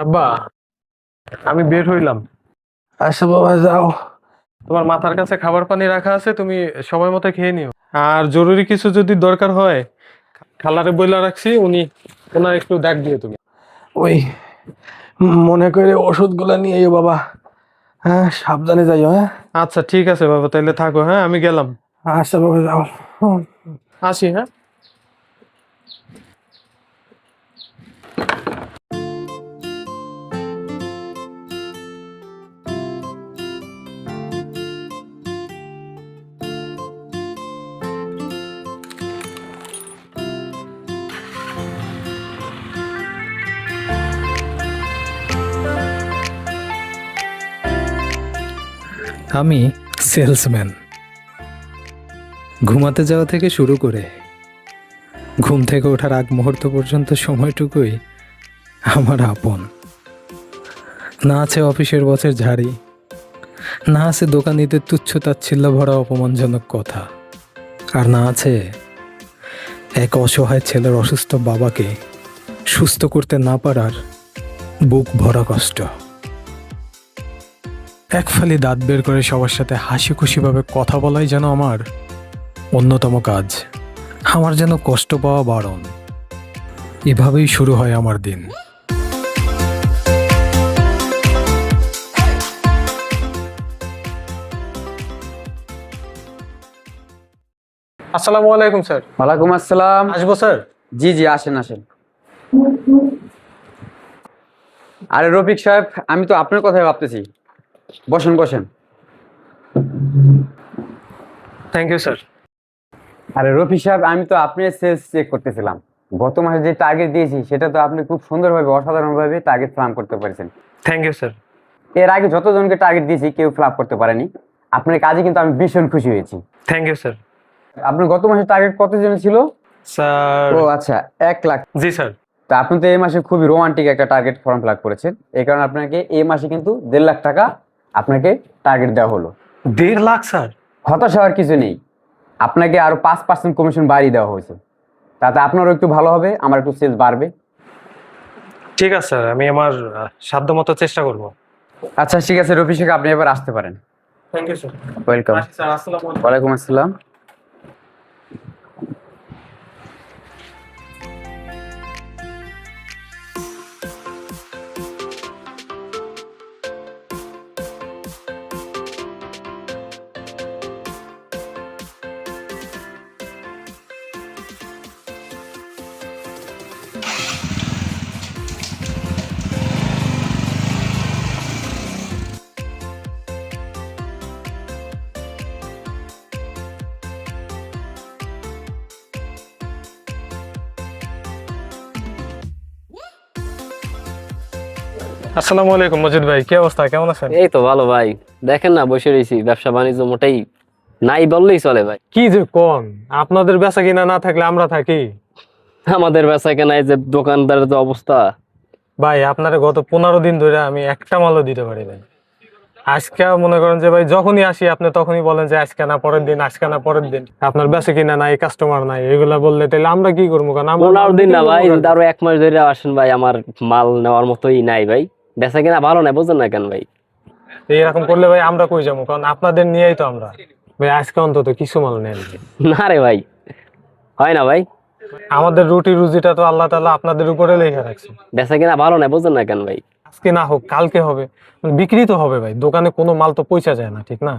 আব্বা, আমি বের হইলাম। আচ্ছা বাবা যাও। তোমার মাথার কাছে খাবার পানি রাখা আছে, তুমি সময় মতো খেয়ে নিও। আর জরুরি কিছু যদি দরকার হয়, খালারে বইলা রাখছি, ওনার একটু ডাক দিও তুমি। ওই মনে করে ওষুধগুলা নিয়ে এও বাবা। হ্যাঁ সাবধানে যাইও। হ্যাঁ আচ্ছা ঠিক আছে বাবা, তাইলে থাকো। হ্যাঁ, আমি গেলাম। আচ্ছা বাবা যাও। আসি। হ্যাঁ। আমি সেলসম্যান। ঘুমাতে যাওয়া থেকে শুরু করে ঘুম থেকে ওঠার আগ মুহূর্ত পর্যন্ত সময়টুকুই আমার আপন। না আছে অফিসের বসের ঝাড়ি, না আছে দোকানিদের তুচ্ছ তাচ্ছিল্য ভরা অপমানজনক কথা, আর না আছে এক অসহায় ছেলের অসুস্থ বাবাকে সুস্থ করতে না পারার বুক ভরা কষ্ট। এক ফালি দাঁত বের করে সবার সাথে হাসি খুশিভাবে কথা বলাই যেন আমার অন্যতম কাজ। আমার যেন কষ্ট পাওয়া বারণ। এভাবেই শুরু হয় আমার দিন। আসসালামু আলাইকুম স্যার। ওয়ালাইকুম আসসালাম। আসবো স্যার? জি জি, আসেন আসেন। আরে রফিক সাহেব, আমি তো আপনার কথাই ভাবতেছি। বসেন বসেন। Thank you sir. আরে রফিক সাহেব, আমি তো আপনার সেলস চেক করতেছিলাম। গত মাসে যে টার্গেট দিয়েছি সেটা তো আপনি খুব সুন্দরভাবে, অসাধারণভাবে টার্গেট ফ্লাপ করতে পেরেছেন। Thank you sir. এর আগে যতজনকে টার্গেট দিয়েছি কেউ ফ্লাপ করতে পারেনি। আপনার কাজে কিন্তু আমি ভীষণ খুশি হয়েছি। Thank you sir. আপনার গত মাসে টার্গেট কতজন ছিল? স্যার, ও আচ্ছা, 1,00,000। জি স্যার। তা আপনি তো এই মাসে খুবই রোমান্টিক একটা টার্গেট ফর্ম ফিল আপ করেছেন। এই কারণে আপনাকে এই মাসে কিন্তু 1,50,000 টাকা আপনাকে টার্গেট দেওয়া হলো। 1.5 লাখ স্যার? হতাশ হওয়ার কিছু নেই, আপনাকে আরো 5% কমিশন বাড়িয়ে দেওয়া হয়েছে। তাতে আপনারও একটু ভালো হবে, আমার একটু সেলস বাড়বে। ঠিক আছে স্যার, আমি আমার সাধ্য মতো চেষ্টা করব। আচ্ছা ঠিক আছে রফি শেখ, আপনি এবার আসতে পারেন। Thank you sir. ওয়েলকাম। আসি স্যার, আসসালামু আলাইকুম। ওয়ালাইকুম আসসালাম। আসসালামু আলাইকুম মজিদ ভাই, কি অবস্থা, কেমন আছেন? এই তো ভালো ভাই। দেখেন না, বসে রয়েছি, ব্যবসা বাণিজ্য মোটেই নাই বললেই চলে ভাই। কি যে কোন, আপনাদের বেচা কিনা না থাকলে আমরা থাকি? আমাদের বেচা কেনায় যে দোকানদারের যে অবস্থা। ভাই আপনারা গত 15 দিন ধরে আমি একটা মালও দিতে পারি নাই। আজকে মনে করেন যে ভাই যখনই আসি আপনি তখনই বলেন যে আজকে না পরের দিন, আজকে না পরের দিন, আপনার বেচা কিনা নাই, কাস্টমার নাই, এগুলা বললে তাহলে আমরা কি করবো? কারণ আমরা 15 দিন না ভাই, আরো 1 মাস ধরে আসেন ভাই, আমার মাল নেওয়ার মতোই নাই ভাই। বেচা কেনা ভালো নাই, বুঝেন না কেন ভাই? এইরকম করলে ভাই আমরা কই যাবো? কারণ আপনাদের নিয়েই তো আমরা। ভাই আজকে অন্তত কিছু মাল নেন। না রে ভাই, হয় না ভাই। আমাদের রুটি রুজিটা তো আল্লাহ তাআলা আপনাদের উপরে লেখা রাখছে। বেচা কেনা ভালো নাই, বুঝেন না কেন ভাই? আজকে না হোক কালকে হবে, মানে বিক্রি তো হবে ভাই। দোকানে কোনো মাল তো পয়সা যায় না, ঠিক না?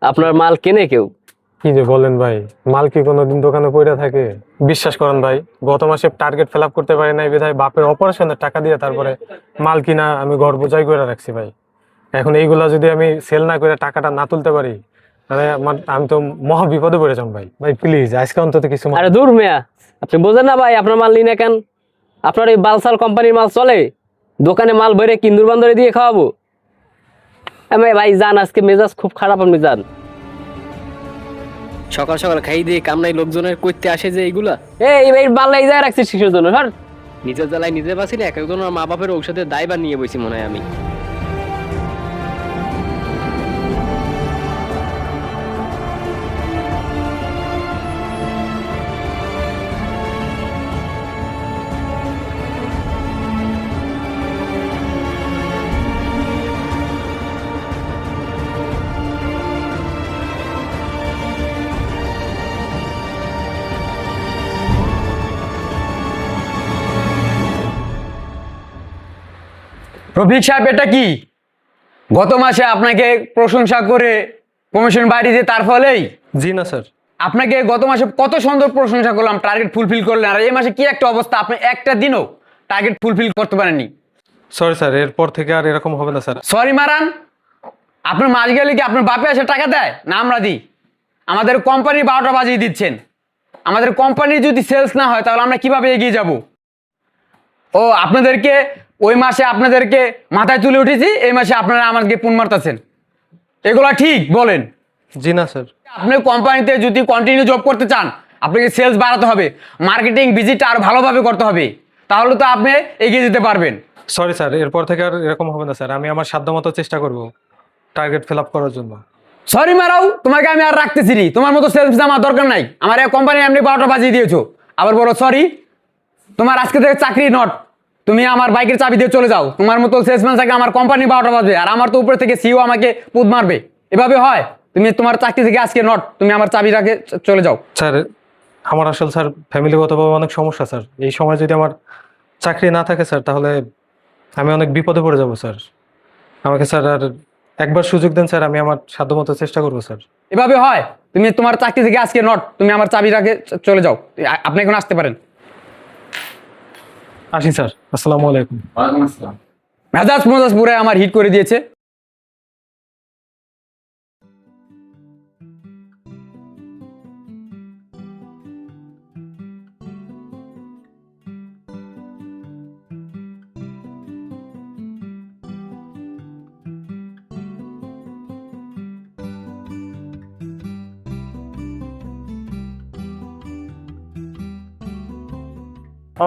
আপনার মাল কেনে কেউ? কি যে বলেন ভাই, মাল কি কোনোদিন দোকানে পড়ে থাকে? বিশ্বাস করেন ভাই, গত মাসে টার্গেট ফিল আপ করতে পারি নাই বিধায় বাপের অপারেশনের টাকা দিয়ে তারপরে মাল কিনা আমি ঘর বোঝাই করে রাখছি ভাই। এখন এইগুলা যদি আমি সেল না করে টাকাটা না তুলতে পারি, তাহলে আমি তো মহা বিপদে পড়ে যাম ভাই। ভাই প্লিজ আজকে অন্তত কিছু আরে দূর মিয়া, আপনি বোঝেন না ভাই, আপনার মাল নিন না কেন? আপনার এই বালসাল কোম্পানির মাল চলে? দোকানে মাল ভরে কিন্দুর বান্দরে দিয়ে খাওয়াবো? ভাই যান, আজকে মেজাজ খুব খারাপ। আপনি যান। সকাল সকাল খাই দিয়ে কামনাই লোকজনের করতে আসে যে এইগুলা। এই বাল্লাই যায় রাখছি শিশুর জন্য। হর নিজের জ্বালায় নিজে বাঁচি না, এক একজনের মা বাপের ঔষধের দায়বার নিয়ে বসি মনে হয় আমি। রফিক সাহেব, এটা কি গত মাসে আপনাকে প্রশংসা করে প্রমোশন বাড়িয়ে দিয়ে তার ফলেই? জি না স্যার। আপনাকে গত মাসে কত সুন্দর প্রশংসা করলাম, টার্গেট ফুলফিল করলেন, আর এই মাসে কি একটা অবস্থা, আপনি একটা দিনও টার্গেট ফুলফিল করতে পারেননি। সরি স্যার, এরপর থেকে আর এরকম হবে না স্যার। সরি মারান? আপনার মাস গেলে কি আপনার বাপে এসে টাকা দেয় না আমরা দিই? আমাদের কোম্পানি 12টা বাজিয়ে দিচ্ছেন। আমাদের কোম্পানি যদি সেলস না হয় তাহলে আমরা কিভাবে এগিয়ে যাব? ও আপনাদেরকে ওই মাসে আপনাদেরকে মাথায় তুলে উঠেছি, এই মাসে আপনারা আমাকে পুন মারতেছেন, এগুলা ঠিক বলেন? জি না স্যার। আপনি কোম্পানিতে যদি কন্টিনিউ জব করতে চান আপনাকে সেলস বাড়াতে হবে, মার্কেটিং ভিজিটটা আরো ভালোভাবে করতে হবে, তাহলে তো আপনি এগিয়ে যেতে পারবেন। সরি স্যার, এরপর থেকে আর এরকম হবে না স্যার। আমি আমার সাধ্যমতো চেষ্টা করব টার্গেট ফিল আপ করার জন্য। সরি মারাও, তোমাকে আমি আর রাখতেছি নি, তোমার মতো সেলস আমার দরকার নাই। আমার এই কোম্পানি এমনি 12টা বাজিয়ে দিয়েছো, আবার বলো সরি? তোমার আজকে থেকে চাকরি নট, তুমি আমার বাইকের চাবি দিয়ে চলে যাও। তোমার মতো সেলসম্যান থাকে আমার কোম্পানি 12টা বাজবে, আর আমার তো উপরে থেকে সিও আমাকে পুদ মারবে, এভাবে হয়? তুমি তোমার চাকরি থেকে আজকে নট, তুমি আমার চাবি রাখে চলে যাও। স্যার আমার আসলে স্যার ফ্যামিলিগতভাবে অনেক সমস্যা স্যার। এই সময় যদি আমার চাকরি না থাকে স্যার তাহলে আমি অনেক বিপদে পড়ে যাব স্যার। আমাকে স্যার আর একবার সুযোগ দেন স্যার, আমি আমার সাধ্যমতো চেষ্টা করবো স্যার। এভাবে হয়? তুমি তোমার চাকরি থেকে আজকে নট, তুমি আমার চাবি রাখে চলে যাও। আপনি এখন আসতে পারেন। আসি স্যার, আসসালামু আলাইকুম। মেজাজ মেজাজ পুরো আমার হিট করে দিয়েছে।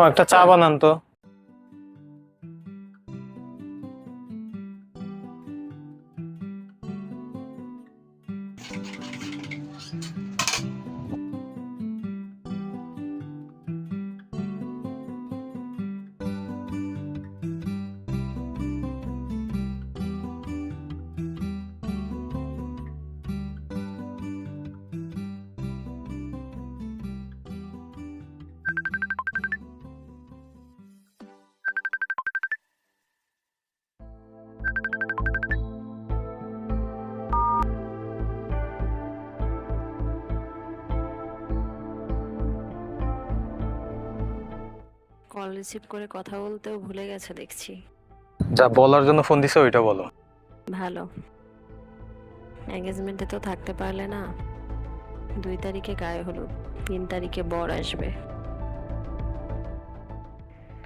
একটা চা বানান তো। কল রিসিভ করে কথা বলতেও ভুলে গেছে দেখছি। যা বলার জন্য ফোন দিছে ওইটা বলো। ভালো, এঙ্গেজমেন্টে তো থাকতে পারলে না। 2 তারিখে গায়ে হলুদ, 3 তারিখে বর আসবে।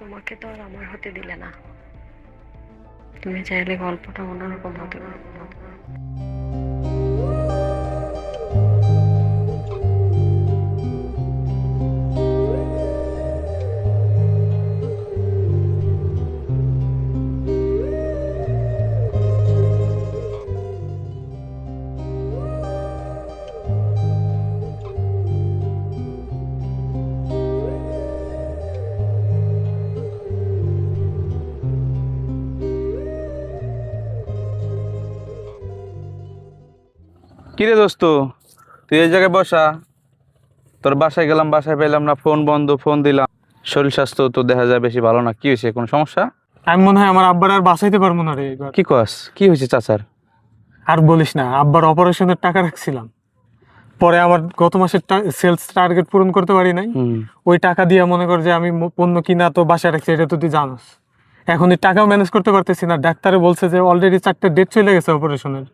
তোমাকে তো আর আমার হতে দিলে না। তুমি চাইলে গল্পটা অন্যরকম হতে পারে। কিরে দোস্ত, তুই এই জায়গায় বসা। তোর বাসায় গেলাম, বাসায় পেলাম না, ফোন বন্ধ, ফোন দিলাম। শরীর স্বাস্থ্য তো দেখা যায় বেশি ভালো না। কি হয়েছে, কোনো সমস্যা? আমি মনে হয় আমার আব্বার আর বাঁচাইতে পারবো না রে এবার। কি কস, কি হয়েছে চাচার? আর বলিস না, আব্বার অপারেশনের টাকা রাখছিলাম, পরে আমার গত মাসের সেলস টার্গেট পূরণ করতে পারি নাই। ওই টাকা দিয়ে মনে কর যে আমি পণ্য কিনা তো বাসায় রাখছি, এটা তো তুই জানোস। এখন এই টাকাও ম্যানেজ করতে পারতেছি না। ডাক্তারে বলছে যে অলরেডি 4টা ডেট চলে গেছে অপারেশনের।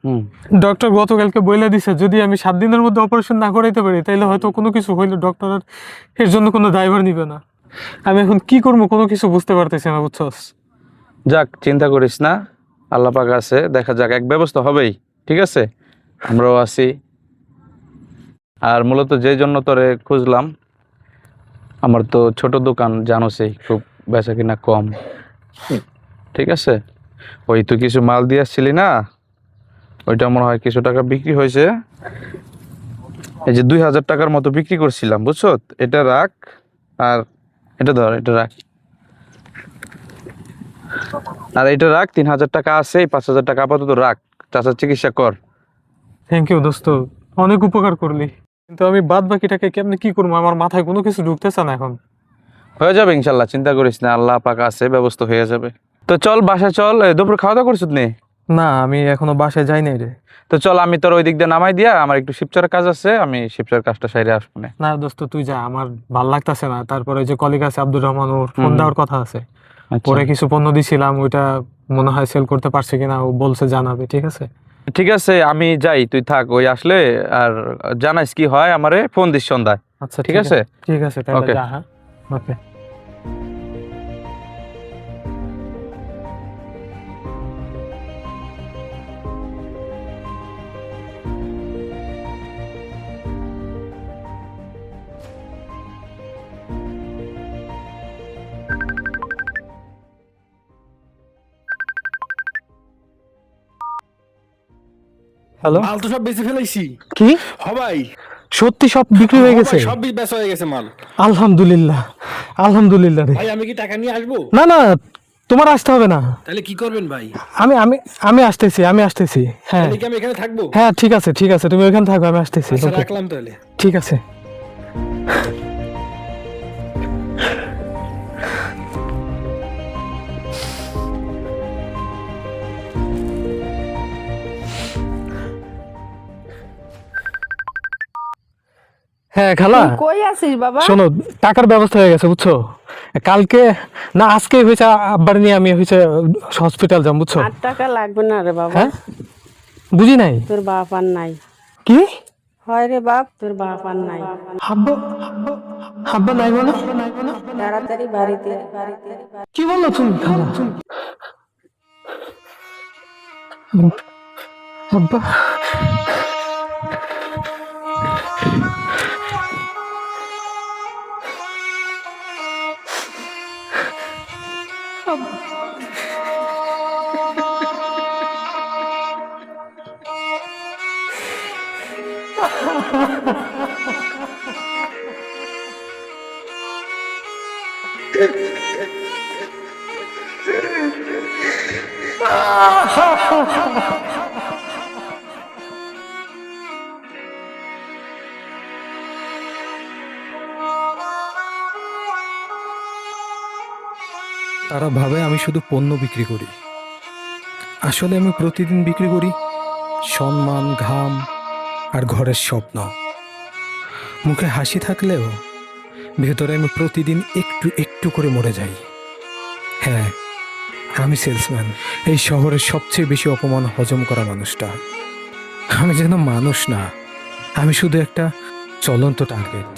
ডক্টর গতকালকে বলে দিছে যদি আমি 7 দিনের মধ্যে অপারেশন না করাইতে পারি তাহলে হয়তো কোনো কিছু হইলে ডক্টর আর এর জন্য কোনো দায়ভার নিবে না। আমি এখন কি করবো কোনো কিছু বুঝতে পারতেছি না, বুঝছস? যাক, চিন্তা করিস না, আল্লাহ পাক আছে, দেখা যাক, এক ব্যবস্থা হবেই। ঠিক আছে, আমরাও আছি। আর মূলত যে জন্য তোরে খুঁজলাম, আমার তো ছোট দোকান জানোসই, খুব বেচা কিনা কম। ঠিক আছে, ওই তুই কিছু মাল দিয়ে আসছিলি না, ওইটা মনে হয় কিছু টাকা বিক্রি হয়েছে। এই যে 2000 টাকার মতো বিক্রি করছিলাম, বুঝছো? এটা রাখ, আর এটা ধর, এটা রাখ, আর এটা রাখ। 3000 টাকা আছে, 5000 টাকা আপাতত রাখ, চাচার চিকিৎসা কর। থ্যাংক ইউ দোস্ত, অনেক উপকার করলি। কিন্তু আমি বাদ বাকিটাকে কেমনে কি করবো, আমার মাথায় কোনো কিছু ঢুকতেছে না এখন। হয়ে যাবে ইনশাল্লাহ, চিন্তা করিস না, আল্লাহ পাক আছে, ব্যবস্থা হয়ে যাবে। তো চল বাসায় চল, দুপুর খাওয়া দাওয়া করছিস নি? না আমি এখনো বাসায় যাই নাই রে। তো চল আমি তোর ওই দিক দিয়ে নামাই দিয়া, আমার একটু শিবচরের কাজ আছে, আমি শিবচরের কাজটা সাইরে আসবো না। না দোস্ত তুই যা, আমার ভাল লাগতাছে না। তারপরে ওই যে কলিগ আছে আব্দুর রহমান, ওর ফোন হুম। দেওয়ার কথা আছে। আচ্ছা। পরে কিছু পণ্য দিছিলাম, ওইটা মনে হয় সেল করতে পারছে কিনা, ও বলছে জানাবে। ঠিক আছে ঠিক আছে আমি যাই, তুই থাক, ওই আসলে আর জানাইস কি হয়, আমারে ফোন দিস সন্ধ্যায়। আচ্ছা ঠিক আছে। ঠিক আছে তাহলে Okay. যা। হ্যাঁ ওকে। হ্যালো, মাল তো সব বেঁচে ফেলাইছি। কি হবাই সত্যি সব বিক্রি হয়ে গেছে? সব বেচা হয়ে গেছে মাল। আলহামদুলিল্লাহ, আলহামদুলিল্লাহ রে। ভাই আমি কি টাকা নিয়ে আসবো? না না, তোমার আসতে হবে না। তাহলে কি করবেন ভাই? আমি আমি আমি আসতেছি, আমি আসতেছি। হ্যাঁ তাহলে কি আমি এখানে থাকবো? হ্যাঁ ঠিক আছে, ঠিক আছে, তুমি ওইখানে থাকো, আমি আসতেছি। আচ্ছা Okay, রাখলাম তাহলে। ঠিক আছে। হ্যাঁ খালা, কই আছিস বাবা? শোনো, টাকার ব্যবস্থা হয়ে গেছে বুঝছো। কালকে না আজকে হয়েছে, আব্বার নিয়ে আমি হয়েছে হসপিটাল যাম বুঝছো। 8 টাকা লাগবে না রে বাবা। হ্যাঁ বুঝি নাই। তোর বাপ আর নাই। কি হয় রে বাপ, তোর বাপ আর নাই। হাব্বা, হাব্বা নাই বলো? তাড়াতাড়ি বাড়িতে কি বললো তুমি খালা? আব্বা তারা ভাবে আমি শুধু পণ্য বিক্রি করি, আসলে আমি প্রতিদিন বিক্রি করি সম্মান, ঘাম আর ঘরের স্বপ্ন। মুখে হাসি থাকলেও ভেতরে আমি প্রতিদিন একটু একটু করে মরে যাই। হ্যাঁ, আমি সেলসম্যান, এই শহরের সবচেয়ে বেশি অপমান হজম করা মানুষটা। আমি যেন মানুষ না, আমি শুধু একটা চলন্ত টার্গেট।